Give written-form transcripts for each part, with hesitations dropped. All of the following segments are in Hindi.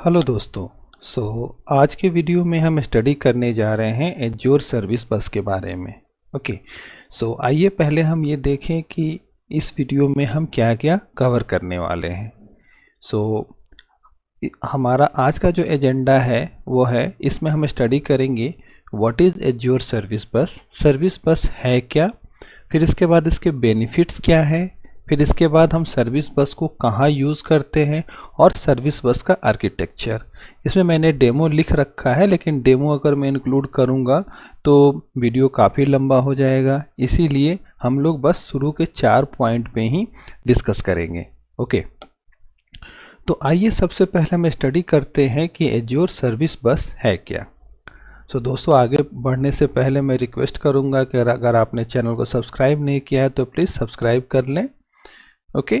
हेलो दोस्तों। आज के वीडियो में हम स्टडी करने जा रहे हैं एज्योर सर्विस बस के बारे में। ओके, आइए पहले हम ये देखें कि इस वीडियो में हम क्या क्या कवर करने वाले हैं। हमारा आज का जो एजेंडा है वो है, इसमें हम स्टडी करेंगे व्हाट इज़ एज्योर सर्विस बस है क्या, फिर इसके बाद इसके बेनिफिट्स क्या है, फिर इसके बाद हम सर्विस बस को कहाँ यूज़ करते हैं और सर्विस बस का आर्किटेक्चर। इसमें मैंने डेमो लिख रखा है, लेकिन डेमो अगर मैं इंक्लूड करूँगा तो वीडियो काफ़ी लंबा हो जाएगा, इसीलिए हम लोग बस शुरू के 4 पॉइंट पे ही डिस्कस करेंगे। ओके, तो आइए सबसे पहले हम स्टडी करते हैं कि एज्योर सर्विस बस है क्या। दोस्तों, आगे बढ़ने से पहले मैं रिक्वेस्ट करूंगा कि अगर आपने चैनल को सब्सक्राइब नहीं किया है तो प्लीज़ सब्सक्राइब कर लें। ओके,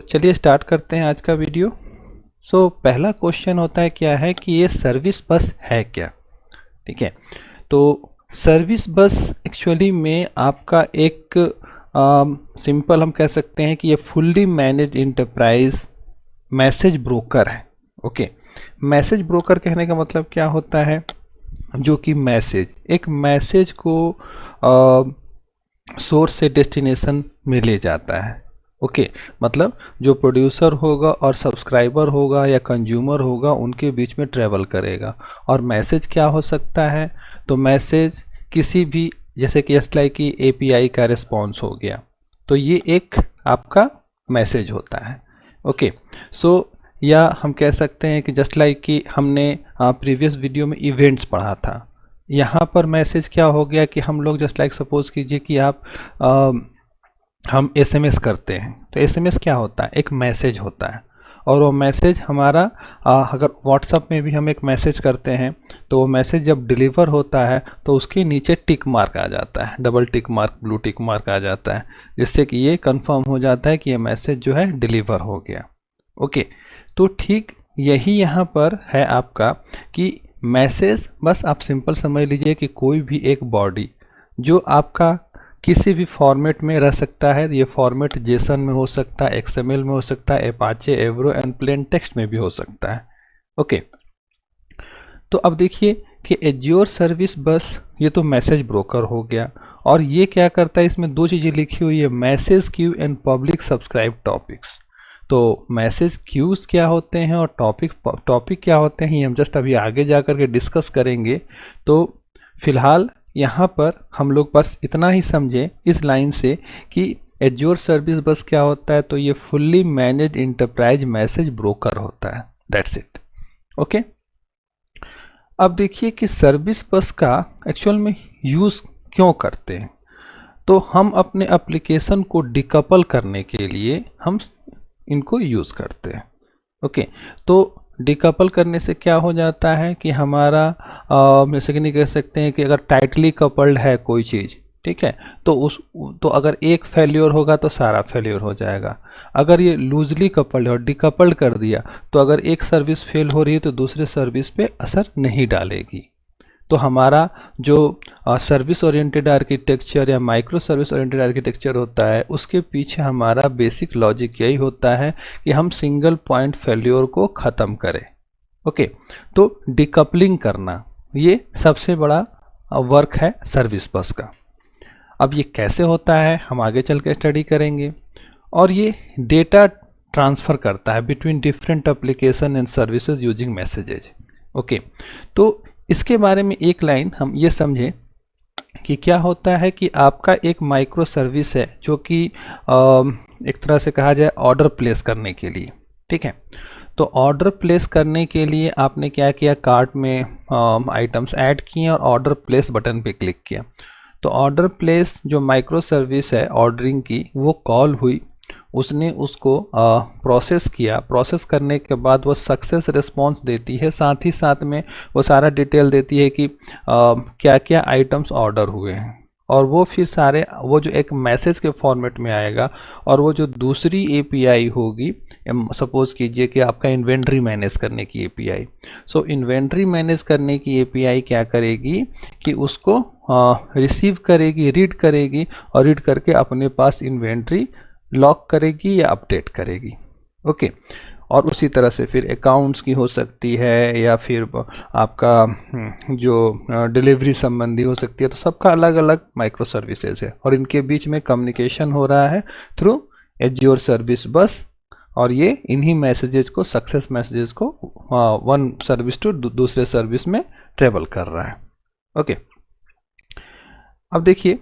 चलिए स्टार्ट करते हैं आज का वीडियो। पहला क्वेश्चन होता है क्या है कि ये सर्विस बस है क्या। ठीक है, तो सर्विस बस एक्चुअली में आपका एक सिंपल हम कह सकते हैं कि ये fully manage enterprise message broker है। ओके, मैसेज ब्रोकर कहने का मतलब क्या होता है, जो कि एक मैसेज को सोर्स से डेस्टिनेशन में ले जाता है। ओके, मतलब जो प्रोड्यूसर होगा और सब्सक्राइबर होगा या कंज्यूमर होगा, उनके बीच में ट्रेवल करेगा। और मैसेज क्या हो सकता है, तो मैसेज किसी भी, जैसे कि जस्ट लाइक कि एपीआई का रिस्पॉन्स हो गया, तो ये एक आपका मैसेज होता है। ओके, या हम कह सकते हैं कि जस्ट लाइक कि हमने प्रीवियस वीडियो में इवेंट्स पढ़ा था, यहाँ पर मैसेज क्या हो गया कि हम लोग जस्ट लाइक सपोज कीजिए कि हम एसएमएस करते हैं, तो एसएमएस क्या होता है, एक मैसेज होता है। और वो मैसेज हमारा अगर व्हाट्सएप में भी हम एक मैसेज करते हैं, तो वो मैसेज जब डिलीवर होता है तो उसके नीचे टिक मार्क आ जाता है, double tick mark, blue tick mark आ जाता है, जिससे कि ये कंफर्म हो जाता है कि ये मैसेज जो है डिलीवर हो गया। ओके, तो ठीक यही यहाँ पर है आपका कि मैसेज बस आप सिंपल समझ लीजिए कि कोई भी एक बॉडी जो आपका किसी भी फॉर्मेट में रह सकता है। ये फॉर्मेट जेसन में हो सकता है, एक्सएमएल में हो सकता है, एपाचे, एवरो एंड प्लेन टेक्स्ट में भी हो सकता है। ओके, तो अब देखिए कि एज्योर सर्विस बस ये तो मैसेज ब्रोकर हो गया, और ये क्या करता है, इसमें दो चीज़ें लिखी हुई है, message queue and public subscribe topics. तो मैसेज क्यूज क्या होते हैं और टॉपिक क्या होते हैं, ये हम जस्ट अभी आगे जा कर के डिस्कस करेंगे। तो फिलहाल यहाँ पर हम लोग बस इतना ही समझें इस लाइन से कि एज्योर सर्विस बस क्या होता है, तो ये fully manage enterprise message broker होता है। That's it. ओके, अब देखिए कि सर्विस बस का एक्चुअल में यूज़ क्यों करते हैं। तो हम अपने एप्लीकेशन को डिकपल करने के लिए हम इनको यूज़ करते हैं। ओके, तो डिकपल करने से क्या हो जाता है कि हमारा जैसे कि नहीं कह सकते हैं कि अगर टाइटली कपल्ड है कोई चीज़, ठीक है, तो अगर एक फेल्योर होगा तो सारा फेल्योर हो जाएगा। अगर ये लूजली कपल्ड है और डिकपल्ड कर दिया, तो अगर एक सर्विस फेल हो रही है तो दूसरे सर्विस पे असर नहीं डालेगी। तो हमारा जो सर्विस ओरिएंटेड आर्किटेक्चर या माइक्रो सर्विस ओरिएंटेड आर्किटेक्चर होता है, उसके पीछे हमारा बेसिक लॉजिक यही होता है कि हम सिंगल पॉइंट फेल्योर को ख़त्म करें। ओके, तो डिकपलिंग करना ये सबसे बड़ा वर्क है सर्विस बस का। अब ये कैसे होता है हम आगे चल के स्टडी करेंगे। और ये डेटा ट्रांसफ़र करता है between different application and services using messages. Okay, तो इसके बारे में एक लाइन हम ये समझें कि क्या होता है कि आपका एक माइक्रो सर्विस है जो कि एक तरह से कहा जाए ऑर्डर प्लेस करने के लिए। ठीक है, तो ऑर्डर प्लेस करने के लिए आपने क्या किया, कार्ट में आइटम्स ऐड किए और ऑर्डर प्लेस बटन पे क्लिक किया। तो ऑर्डर प्लेस जो माइक्रो सर्विस है ऑर्डरिंग की, वो कॉल हुई, उसने उसको प्रोसेस किया, प्रोसेस करने के बाद वो सक्सेस रिस्पॉन्स देती है, साथ ही साथ में वो सारा डिटेल देती है कि क्या क्या आइटम्स ऑर्डर हुए हैं। और वो फिर सारे वो जो एक मैसेज के फॉर्मेट में आएगा, और वो जो दूसरी एपीआई होगी, सपोज कीजिए कि आपका इन्वेंट्री मैनेज करने की एपीआई, इन्वेंट्री मैनेज करने की एपीआई क्या करेगी कि उसको रिसीव करेगी, रीड करेगी, और रीड करके अपने पास इन्वेंट्री लॉक करेगी या अपडेट करेगी। ओके, और उसी तरह से फिर अकाउंट्स की हो सकती है या फिर आपका जो डिलीवरी संबंधी हो सकती है। तो सबका अलग अलग माइक्रो सर्विसेज है और इनके बीच में कम्युनिकेशन हो रहा है थ्रू एज्योर सर्विस बस, और ये इन्हीं मैसेजेस को, सक्सेस मैसेजेस को वन सर्विस टू दूसरे सर्विस में ट्रेवल कर रहा है। ओके, अब देखिए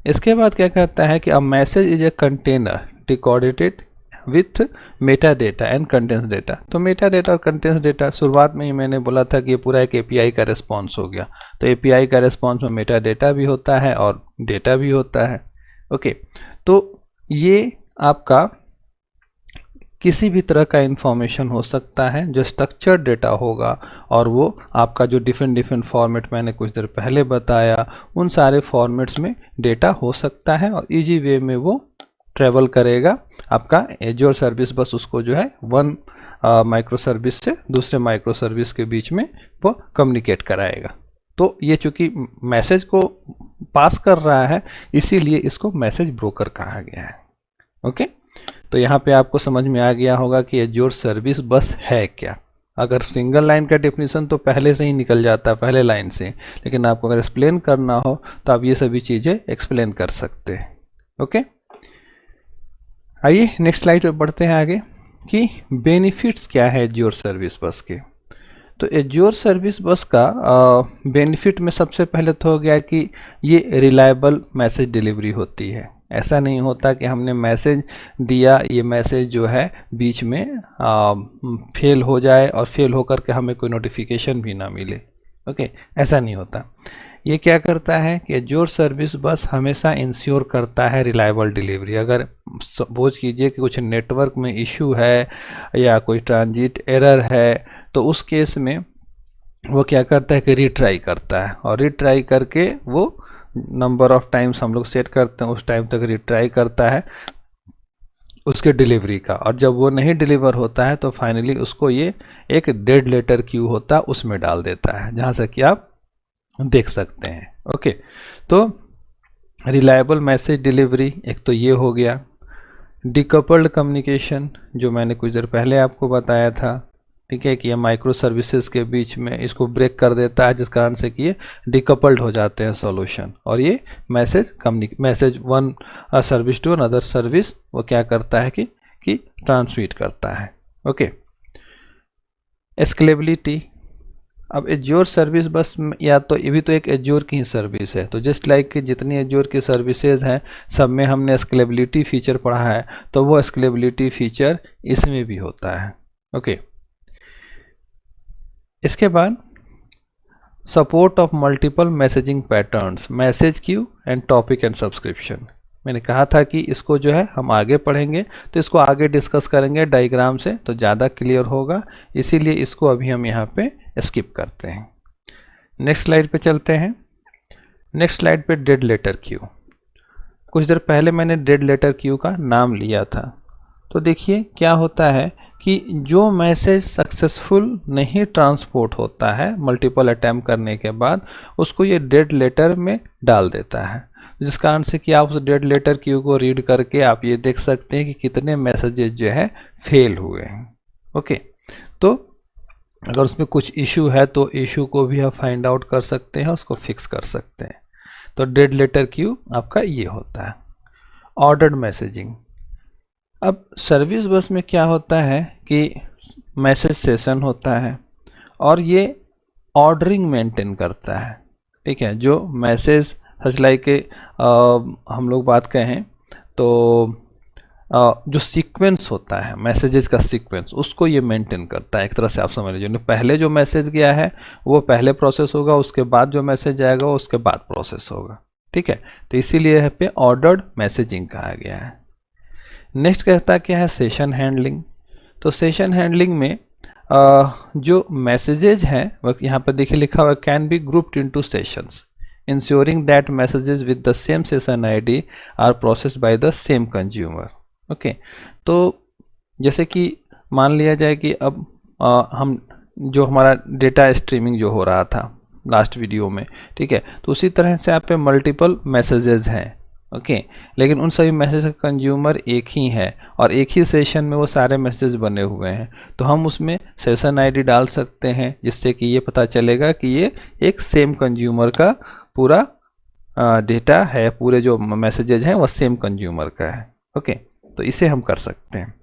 इसके बाद क्या कहता है कि a message is a container decoded with Meta data and contents data. तो मेटा डेटा और कंटेंट्स डेटा, शुरुआत में ही मैंने बोला था कि ये पूरा एक एपीआई का रिस्पॉन्स हो गया। तो एपीआई का रिस्पॉन्स में मेटा डेटा भी होता है और डेटा भी होता है। ओके, तो ये आपका किसी भी तरह का इंफॉर्मेशन हो सकता है जो स्ट्रक्चर्ड डेटा होगा, और वो आपका जो डिफरेंट फॉर्मेट मैंने कुछ देर पहले बताया, उन सारे फॉर्मेट्स में डेटा हो सकता है और इजी वे में वो ट्रेवल करेगा। आपका एज्योर सर्विस बस उसको जो है वन माइक्रो सर्विस से दूसरे माइक्रो सर्विस के बीच में वो कम्युनिकेट कराएगा। तो ये चूंकि मैसेज को पास कर रहा है, इसीलिए इसको मैसेज ब्रोकर कहा गया है। ओके, तो यहाँ पे आपको समझ में आ गया होगा कि एज्योर सर्विस बस है क्या। अगर सिंगल लाइन का डेफिनेशन तो पहले से ही निकल जाता है, पहले लाइन से, लेकिन आपको अगर एक्सप्लेन करना हो तो आप ये सभी चीज़ें एक्सप्लेन कर सकते हैं। ओके, आइए नेक्स्ट स्लाइड पे बढ़ते हैं आगे कि बेनिफिट्स क्या है एज्योर सर्विस बस के। तो एज्योर सर्विस बस का बेनिफिट में सबसे पहले तो हो गया कि ये रिलायबल मैसेज डिलीवरी होती है। ऐसा नहीं होता कि हमने मैसेज दिया, ये मैसेज जो है बीच में फेल हो जाए और फेल होकर के हमें कोई नोटिफिकेशन भी ना मिले। ओके, ऐसा नहीं होता। ये क्या करता है कि एज्योर सर्विस बस हमेशा इंश्योर करता है रिलायबल डिलीवरी। अगर सपोज कीजिए कि कुछ नेटवर्क में इशू है या कोई ट्रांजिट एरर है, तो उस केस में वो क्या करता है कि रीट्राई करता है, और रीट्राई करके वो नंबर ऑफ टाइम्स हम लोग सेट करते हैं, उस टाइम तक रिट्राई करता है उसके डिलीवरी का। और जब वो नहीं डिलीवर होता है तो फाइनली उसको ये एक डेड लेटर क्यू होता है उसमें डाल देता है, जहाँ से कि आप देख सकते हैं। ओके, तो रिलायबल मैसेज डिलीवरी एक तो ये हो गया। डिकपल्ड कम्युनिकेशन जो मैंने कुछ देर पहले आपको बताया था, ठीक है, कि ये माइक्रो सर्विसेज के बीच में इसको ब्रेक कर देता है, जिस कारण से कि ये डिकपल्ड हो जाते हैं सॉल्यूशन, और ये message one service to another service वो क्या करता है कि ट्रांसमिट करता है। Okay, scalability. अब एज्योर सर्विस बस या तो ये भी तो एक एज्योर की ही सर्विस है, तो जस्ट लाइक कि जितनी एज्योर की सर्विसेज हैं सब में हमने स्केलेबिलिटी फीचर पढ़ा है, तो वो स्केलेबिलिटी फीचर इसमें भी होता है। ओके, इसके बाद support of multiple messaging patterns, message queue and topic and subscription. मैंने कहा था कि इसको जो है हम आगे पढ़ेंगे, तो इसको आगे डिस्कस करेंगे डायग्राम से तो ज़्यादा क्लियर होगा, इसीलिए इसको अभी हम यहाँ पे स्किप करते हैं। नेक्स्ट स्लाइड पे चलते हैं। नेक्स्ट स्लाइड पे डेड लेटर क्यू। कुछ देर पहले मैंने डेड लेटर क्यू का नाम लिया था, तो देखिए क्या होता है कि जो मैसेज सक्सेसफुल नहीं ट्रांसपोर्ट होता है मल्टीपल अटैम्प्ट करने के बाद, उसको ये डेड लेटर में डाल देता है, जिस कारण से कि आप उस डेड लेटर क्यू को रीड करके आप ये देख सकते हैं कि कितने मैसेजेस जो है फेल हुए हैं। ओके, तो अगर उसमें कुछ इशू है तो इशू को भी आप फाइंड आउट कर सकते हैं, उसको फिक्स कर सकते हैं। तो डेड लेटर क्यू आपका ये होता है। Ordered messaging. अब सर्विस बस में क्या होता है कि मैसेज सेशन होता है और ये ऑर्डरिंग मेंटेन करता है। ठीक है, जो मैसेज सच लाइक के हम लोग बात कहें तो जो सीक्वेंस होता है मैसेजेस का सीक्वेंस, उसको ये मेंटेन करता है। एक तरह से आप समझ लीजिए, पहले जो मैसेज गया है वो पहले प्रोसेस होगा, उसके बाद जो मैसेज जाएगा वो उसके बाद प्रोसेस होगा। ठीक है, तो इसीलिए यहाँ पे ऑर्डर्ड मैसेजिंग कहा गया है। नेक्स्ट कहता क्या है, सेशन हैंडलिंग। तो सेशन हैंडलिंग में जो मैसेजेज हैं वो यहाँ पर देखिए लिखा हुआ can be grouped into sessions ensuring that messages with the same session ID are processed by the same consumer। Okay, तो जैसे कि मान लिया जाए कि अब हम जो हमारा डेटा स्ट्रीमिंग जो हो रहा था लास्ट वीडियो में, ठीक है, तो उसी तरह से आप पे मल्टीपल मैसेजेस हैं, ओके लेकिन उन सभी मैसेज का कंज्यूमर एक ही है और एक ही सेशन में वो सारे मैसेज बने हुए हैं, तो हम उसमें सेशन आईडी डाल सकते हैं जिससे कि ये पता चलेगा कि ये एक सेम कंज्यूमर का पूरा डेटा है, पूरे जो मैसेजेज हैं वो सेम कंज्यूमर का है। ओके तो इसे हम कर सकते हैं।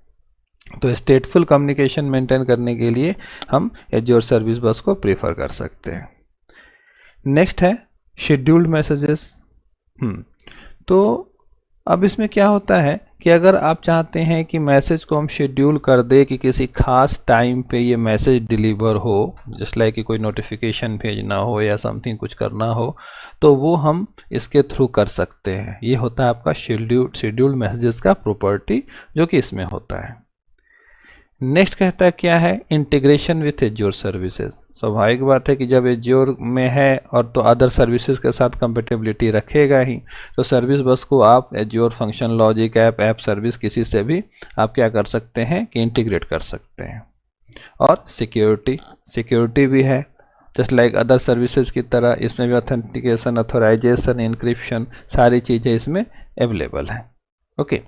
तो स्टेटफुल कम्युनिकेशन मेंटेन करने के लिए हम एज्योर सर्विस बस को प्रेफर कर सकते हैं। नेक्स्ट है शेड्यूल्ड मैसेजेस। तो अब इसमें क्या होता है कि अगर आप चाहते हैं कि मैसेज को हम शेड्यूल कर दे कि किसी खास टाइम पे ये मैसेज डिलीवर हो, जस्ट लाइक कि कोई नोटिफिकेशन भेजना हो या समथिंग कुछ करना हो, तो वो हम इसके थ्रू कर सकते हैं। ये होता है आपका शेड्यूल्ड मैसेजेस का प्रॉपर्टी जो कि इसमें होता है। नेक्स्ट कहता है क्या है, इंटीग्रेशन विथ एज्योर सर्विसेज। स्वाभाविक बात है कि जब एज्योर में है और तो अदर सर्विसेज के साथ कंपेटेबिलिटी रखेगा ही, तो सर्विस बस को आप azure function logic app service किसी से भी आप क्या कर सकते हैं कि इंटीग्रेट कर सकते हैं। और सिक्योरिटी भी है, जस्ट लाइक अदर सर्विसेज की तरह इसमें भी ऑथेंटिकेशन, ऑथोराइजेशन, इंक्रिप्शन सारी चीज़ें इसमें अवेलेबल हैं। ओके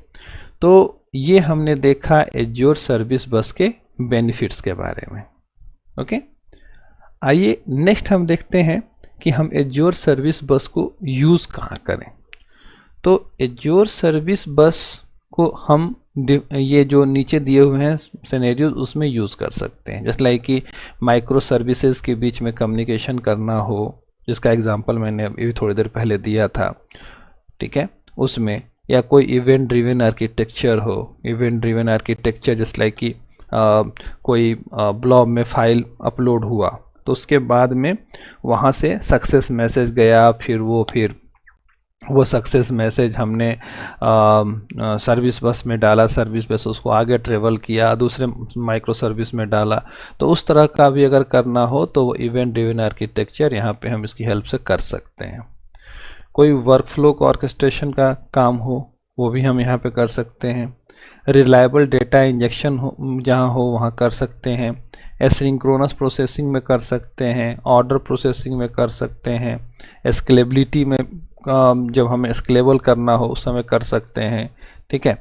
तो ये हमने देखा एज्योर सर्विस बस के बेनिफिट्स के बारे में। ओके आइए नेक्स्ट हम देखते हैं कि हम एज्योर सर्विस बस को यूज़ कहाँ करें। तो एज्योर सर्विस बस को हम ये जो नीचे दिए हुए हैं सिनेरियोज उसमें यूज़ कर सकते हैं। जस्ट लाइक कि माइक्रो सर्विसेज के बीच में कम्युनिकेशन करना हो, जिसका एग्जांपल मैंने अभी थोड़ी देर पहले दिया था, ठीक है, उसमें, या कोई इवेंट ड्रिवन आर्किटेक्चर हो, event driven architecture just like कि कोई ब्लॉग में फाइल अपलोड हुआ तो उसके बाद में वहाँ से सक्सेस मैसेज गया, फिर वो सक्सेस मैसेज हमने सर्विस बस में डाला, सर्विस बस उसको आगे ट्रेवल किया, दूसरे माइक्रो सर्विस में डाला। तो उस तरह का भी अगर करना हो तो वो इवेंट ड्रिवन आर्किटेक्चर यहाँ पे हम इसकी हेल्प से कर सकते हैं। कोई वर्कफ्लो का ऑर्केस्ट्रेशन का काम हो वो भी हम यहाँ पे कर सकते हैं। रिलायबल डेटा इंजेक्शन हो जहाँ हो वहाँ कर सकते हैं। एसिंक्रोनस प्रोसेसिंग में कर सकते हैं, ऑर्डर प्रोसेसिंग में कर सकते हैं, स्केलेबिलिटी में जब हमें स्केलेबल करना हो उस समय कर सकते हैं। ठीक है,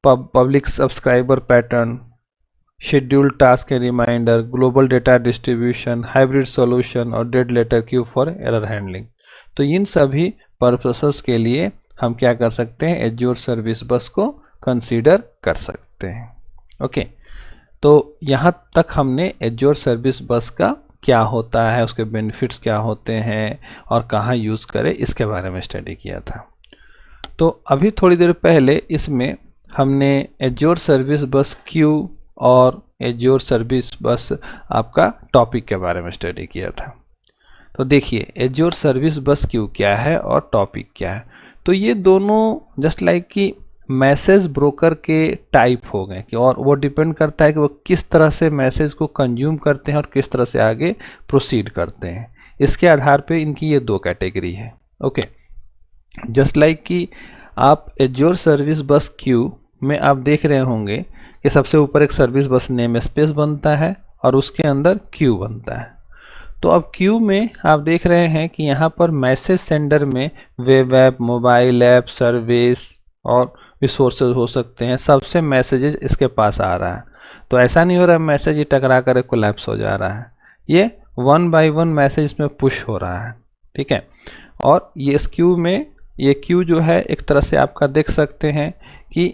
public subscriber pattern, schedule task and reminder, global data distribution, hybrid solution और dead letter queue for error handling. तो इन सभी पर्पसेस के लिए हम क्या कर सकते हैं, एज्योर सर्विस बस को कंसीडर कर सकते हैं। ओके तो यहाँ तक हमने एज्योर सर्विस बस का क्या होता है, उसके बेनिफिट्स क्या होते हैं और कहाँ यूज़ करें इसके बारे में स्टडी किया था। तो अभी थोड़ी देर पहले इसमें हमने एज्योर सर्विस बस क्यू और एज्योर सर्विस बस आपका टॉपिक के बारे में स्टडी किया था। तो देखिए एज्योर सर्विस बस क्यू क्या है और टॉपिक क्या है। तो ये दोनों जस्ट लाइक कि मैसेज ब्रोकर के टाइप हो गए कि, और वो डिपेंड करता है कि वो किस तरह से मैसेज को कंज्यूम करते हैं और किस तरह से आगे प्रोसीड करते हैं। इसके आधार पे इनकी ये दो कैटेगरी है। ओके जस्ट लाइक कि आप एज्योर सर्विस बस क्यू में आप देख रहे होंगे कि सबसे ऊपर एक सर्विस बस नेम स्पेस बनता है और उसके अंदर क्यू बनता है। तो अब क्यू में आप देख रहे हैं कि यहाँ पर मैसेज सेंडर में web app, mobile app, service और रिसोर्सेज हो सकते हैं, सबसे मैसेजेस इसके पास आ रहा है। तो ऐसा नहीं हो रहा है मैसेज ही टकरा कर कोलैप्स हो जा रहा है, ये वन बाय वन मैसेज इसमें पुश हो रहा है। ठीक है, और ये इस क्यू में ये क्यू जो है एक तरह से आपका देख सकते हैं कि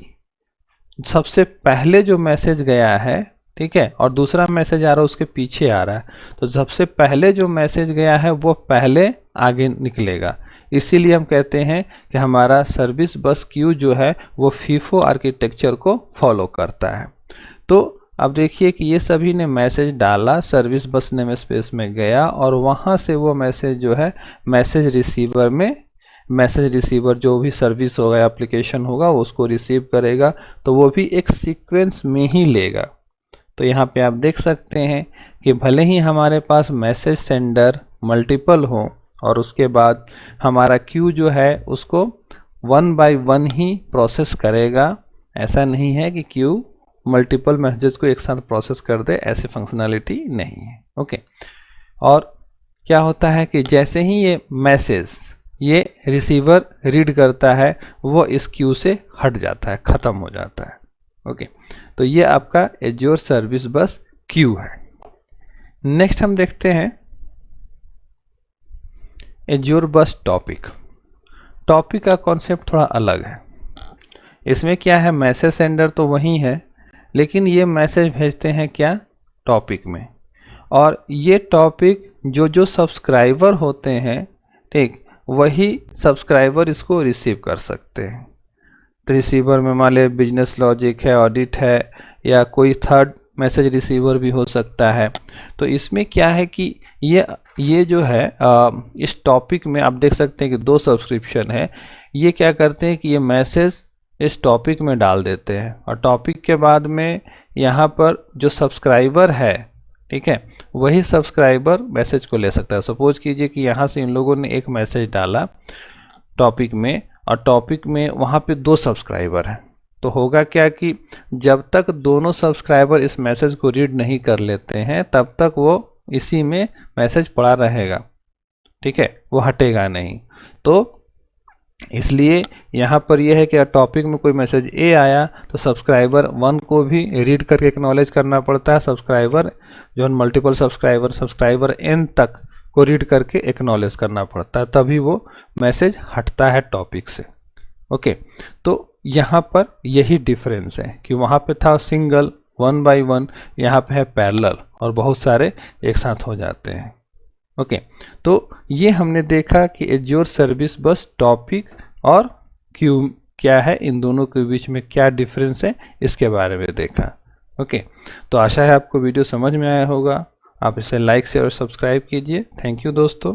सबसे पहले जो मैसेज गया है, ठीक है, और दूसरा मैसेज आ रहा है उसके पीछे आ रहा है, तो सबसे पहले जो मैसेज गया है वो पहले आगे निकलेगा। इसीलिए हम कहते हैं कि हमारा सर्विस बस क्यू जो है वो फीफो आर्किटेक्चर को फॉलो करता है। तो अब देखिए कि ये सभी ने मैसेज डाला, सर्विस बस नेम स्पेस में गया और वहाँ से वो मैसेज जो है मैसेज रिसीवर में, मैसेज रिसीवर जो भी सर्विस होगा, एप्लीकेशन होगा, वो उसको रिसीव करेगा, तो वो भी एक सीक्वेंस में ही लेगा। तो यहाँ पे आप देख सकते हैं कि भले ही हमारे पास मैसेज सेंडर मल्टीपल हो और उसके बाद हमारा क्यू जो है उसको one by one he process करेगा, ऐसा नहीं है कि क्यू मल्टीपल मैसेजेस को एक साथ प्रोसेस कर दे, ऐसी फंक्शनैलिटी नहीं है। ओके और क्या होता है कि जैसे ही ये मैसेज ये रिसीवर रीड करता है वो इस क्यू से हट जाता है, ख़त्म हो जाता है। ओके, तो ये आपका एज्योर सर्विस बस क्यू है। नेक्स्ट हम देखते हैं एज्योर बस टॉपिक। टॉपिक का कॉन्सेप्ट थोड़ा अलग है। इसमें क्या है, मैसेज सेंडर तो वही है, लेकिन ये मैसेज भेजते हैं क्या, टॉपिक में। और ये टॉपिक जो सब्सक्राइबर होते हैं, ठीक, वही सब्सक्राइबर इसको रिसीव कर सकते हैं। तो रिसीवर में मान लिया बिजनेस लॉजिक है, ऑडिट है, या कोई थर्ड मैसेज रिसीवर भी हो सकता है। तो इसमें क्या है कि ये जो है इस टॉपिक में आप देख सकते हैं कि 2 सब्सक्रिप्शन है। ये क्या करते हैं कि ये मैसेज इस टॉपिक में डाल देते हैं, और टॉपिक के बाद में यहाँ पर जो सब्सक्राइबर है, ठीक है, वही सब्सक्राइबर मैसेज को ले सकता है। सपोज कीजिए कि यहाँ से इन लोगों ने एक मैसेज डाला टॉपिक में, और टॉपिक में वहाँ पे 2 सब्सक्राइबर हैं, तो होगा क्या कि जब तक दोनों सब्सक्राइबर इस मैसेज को रीड नहीं कर लेते हैं तब तक वो इसी में मैसेज पड़ा रहेगा, ठीक है, वो हटेगा नहीं। तो इसलिए यहाँ पर यह है कि टॉपिक में कोई मैसेज ए आया तो सब्सक्राइबर 1 को भी रीड करके एक्नॉलेज करना पड़ता है, सब्सक्राइबर जो मल्टीपल सब्सक्राइबर n तक को रीड करके एक्नॉलेज करना पड़ता है, तभी वो मैसेज हटता है टॉपिक से। ओके, तो यहाँ पर यही डिफरेंस है कि वहाँ पे था सिंगल 1 by 1, यहाँ पे है पैरेलल और बहुत सारे एक साथ हो जाते हैं। ओके, तो ये हमने देखा कि एज्योर सर्विस बस टॉपिक और क्यू क्या है, इन दोनों के बीच में क्या डिफरेंस है, इसके बारे में देखा। ओके, तो आशा है आपको वीडियो समझ में आया होगा। आप इसे लाइक शेयर और सब्सक्राइब कीजिए। थैंक यू दोस्तों।